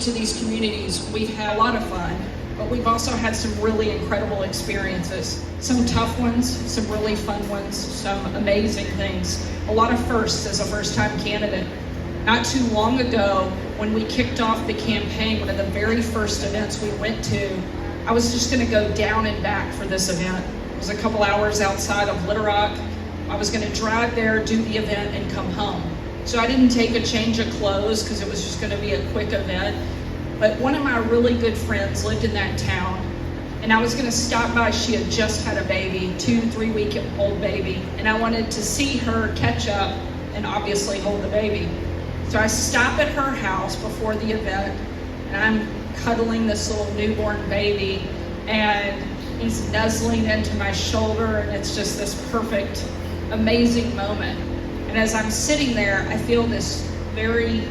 each of these communities, we've had a lot of fun, but we've also had some really incredible experiences. Some tough ones, some really fun ones, some amazing things. A lot of firsts as a first-time candidate. Not too long ago, when we kicked off the campaign, one of the very first events we went to, I was just gonna go down and back for this event. It was a couple hours outside of Little Rock. I was gonna drive there, do the event, and come home. So I didn't take a change of clothes because it was just gonna be a quick event. But one of my really good friends lived in that town, and I was gonna stop by. She had just had a baby, 2-3 week old baby, and I wanted to see her catch up and obviously hold the baby. So I stop at her house before the event, and I'm cuddling this little newborn baby, and he's nuzzling into my shoulder, and it's just this perfect, amazing moment. And as I'm sitting there, I feel this very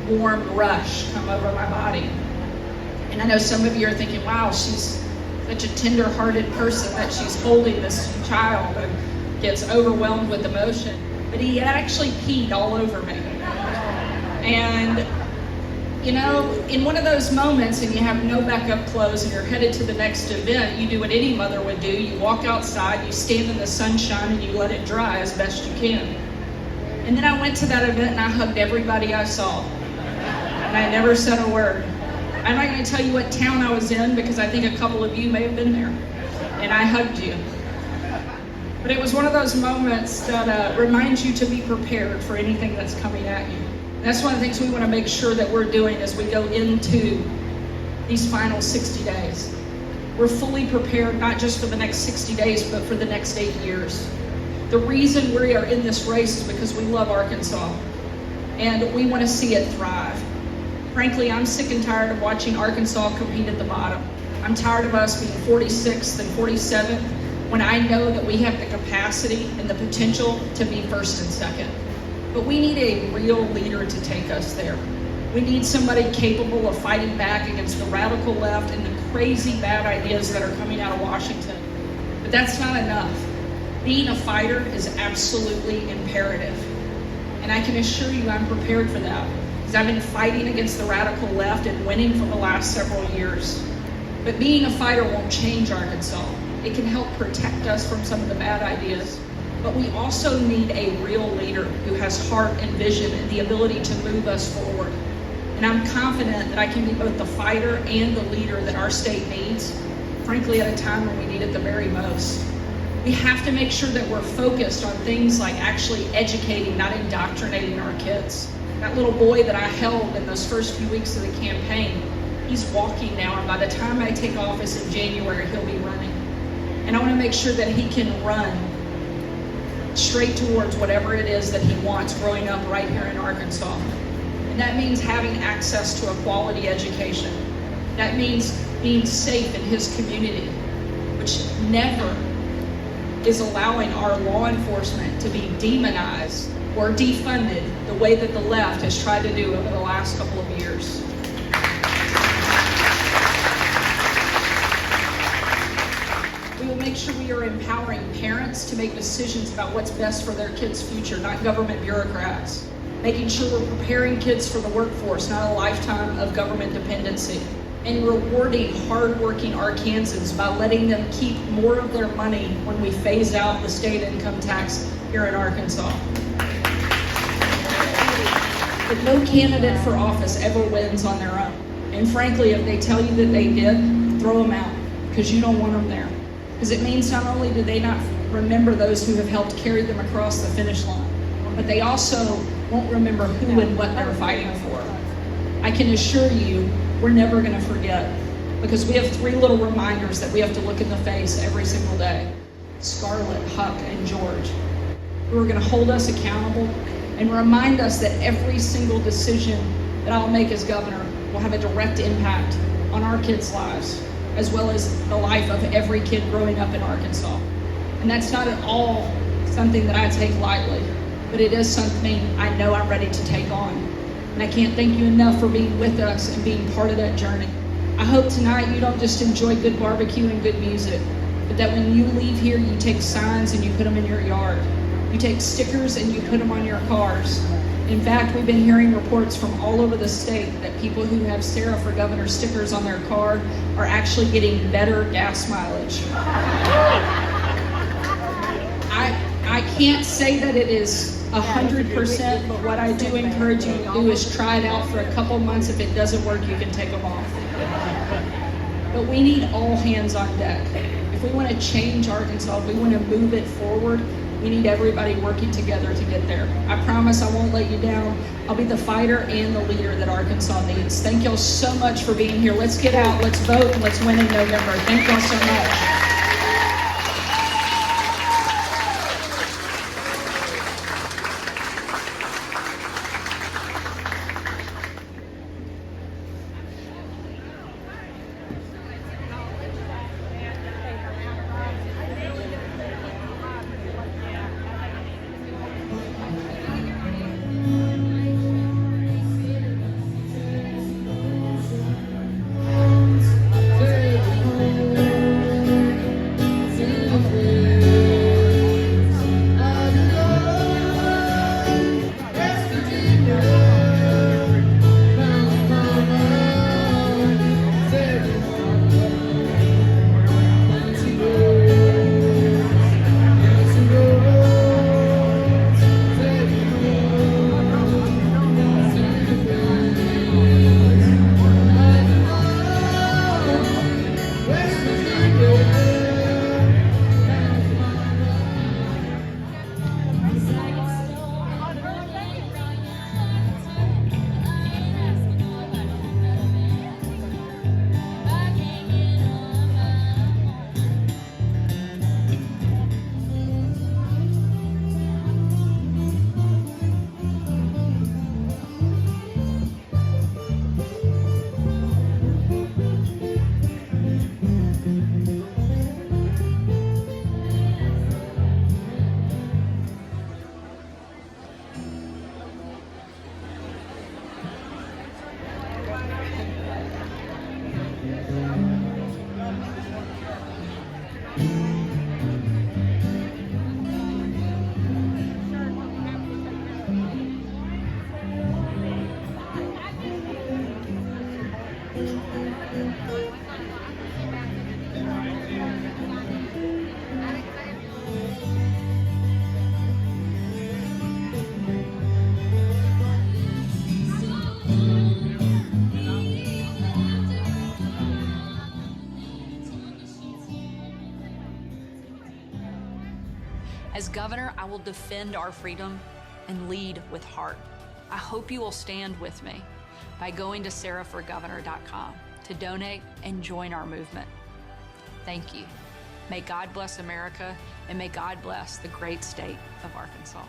warm rush come over my body. And I know some of you are thinking, wow, she's such a tender-hearted person that she's holding this child and gets overwhelmed with emotion. But he had actually peed all over me. And you know, in one of those moments and you have no backup clothes and you're headed to the next event, you do what any mother would do. You walk outside, you stand in the sunshine, and you let it dry as best you can. And then I went to that event and I hugged everybody I saw. And I never said a word. I'm not going to tell you what town I was in because I think a couple of you may have been there. And I hugged you. But it was one of those moments that reminds you to be prepared for anything that's coming at you. That's one of the things we want to make sure that we're doing as we go into these final 60 days. We're fully prepared, not just for the next 60 days, but for the next 8 years. The reason we are in this race is because we love Arkansas, and we want to see it thrive. Frankly, I'm sick and tired of watching Arkansas compete at the bottom. I'm tired of us being 46th and 47th when I know that we have the capacity and the potential to be first and second. But we need a real leader to take us there. We need somebody capable of fighting back against the radical left and the crazy bad ideas that are coming out of Washington. But that's not enough. Being a fighter is absolutely imperative. And I can assure you I'm prepared for that, because I've been fighting against the radical left and winning for the last several years. But being a fighter won't change Arkansas. It can help protect us from some of the bad ideas. But we also need a real leader who has heart and vision and the ability to move us forward. And I'm confident that I can be both the fighter and the leader that our state needs, frankly, at a time when we need it the very most. We have to make sure that we're focused on things like actually educating, not indoctrinating our kids. That little boy that I held in those first few weeks of the campaign, he's walking now, and by the time I take office in January, he'll be running. And I want to make sure that he can run straight towards whatever it is that he wants growing up right here in Arkansas. And that means having access to a quality education. That means being safe in his community, which never is allowing our law enforcement to be demonized or defunded the way that the left has tried to do over the last couple of years. We will make sure we are empowering parents to make decisions about what's best for their kids' future, not government bureaucrats. Making sure we're preparing kids for the workforce, not a lifetime of government dependency. And rewarding hardworking Arkansans by letting them keep more of their money when we phase out the state income tax here in Arkansas. But no candidate for office ever wins on their own. And frankly, if they tell you that they did, throw them out, because you don't want them there. Because it means not only do they not remember those who have helped carry them across the finish line, but they also won't remember who and what they're fighting for. I can assure you, we're never going to forget, because we have 3 little reminders that we have to look in the face every single day. Scarlett, Huck, and George, who are going to hold us accountable and remind us that every single decision that I'll make as governor will have a direct impact on our kids' lives, as well as the life of every kid growing up in Arkansas. And that's not at all something that I take lightly, but it is something I know I'm ready to take on. And I can't thank you enough for being with us and being part of that journey. I hope tonight you don't just enjoy good barbecue and good music, but that when you leave here, you take signs and you put them in your yard. You take stickers and you put them on your cars. In fact, we've been hearing reports from all over the state that people who have Sarah for Governor stickers on their car are actually getting better gas mileage. I can't say that it is 100%, but what I do encourage you to do is try it out for a couple months. If it doesn't work, you can take them off. But we need all hands on deck. If we want to change Arkansas, if we want to move it forward, we need everybody working together to get there. I promise I won't let you down. I'll be the fighter and the leader that Arkansas needs. Thank y'all so much for being here. Let's get out, let's vote, and let's win in November. Thank y'all so much. As governor, I will defend our freedom and lead with heart. I hope you will stand with me by going to sarahforgovernor.com to donate and join our movement. Thank you. May God bless America, and may God bless the great state of Arkansas.